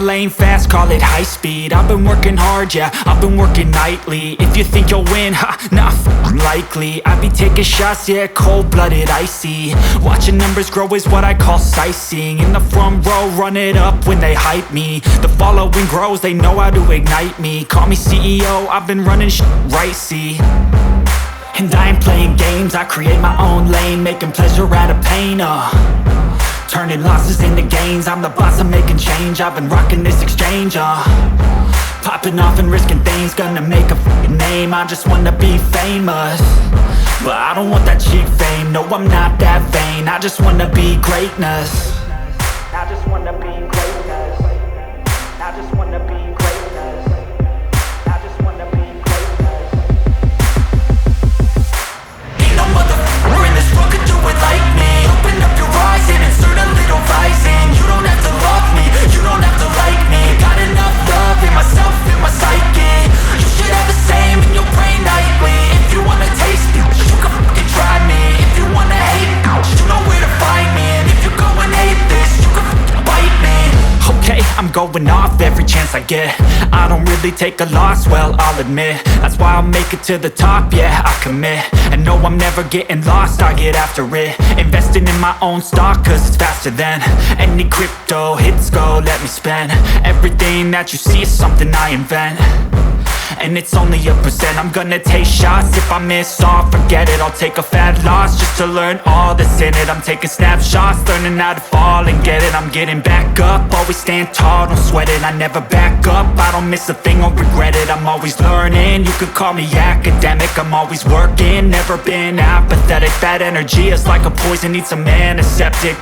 lane fast, call it high speed. I've been working hard, yeah, I've been working nightly. If you think you'll win, ha, not likely. I be taking shots, yeah, cold-blooded, icy. Watching numbers grow is what I call sightseeing. In the front row, run it up when they hype me. The following grows, they know how to ignite me. Call me CEO, I've been running right, see. And I ain't playing games, I create my own lane, making pleasure out of pain, turning losses into gains. I'm the boss, I'm making change. I've been rocking this exchange, popping off and risking things. Gonna make a f***ing name. I just wanna be famous, but I don't want that cheap fame. No, I'm not that vain. I just wanna be greatness. I just wanna be greatness. I just wanna be greatness. I just wanna be greatness. Ain't no motherfucker in this world could do it like me. Open up your eyes and insert a little rising. You don't have to love me, you don't have to like me. Got enough love in myself, in my psyche. You should have the same in your brain nightly. If you wanna taste me, you can fucking try me. If you wanna hate me, you know where to find me. And if you go and hate this, you can fucking bite me. Okay, I'm going off every chance I get. I don't really take a loss, well, I'll admit. That's why I'll make it to the top, yeah, I commit. And no, I'm never getting lost, I get after it. Investing in my own stock, cause it's faster than any crypto hits go, let me spend. Everything that you see is something I invent, and it's only a percent. I'm gonna take shots, if I miss all, forget it. I'll take a fat loss just to learn all that's in it. I'm taking snapshots, learning how to fall and get it. I'm getting back up, always stand tall, don't sweat it. I never back up, I don't miss a thing or regret it. I'm always learning, you could call me academic. I'm always working, never been apathetic. That energy is like a poison, needs some antiseptic.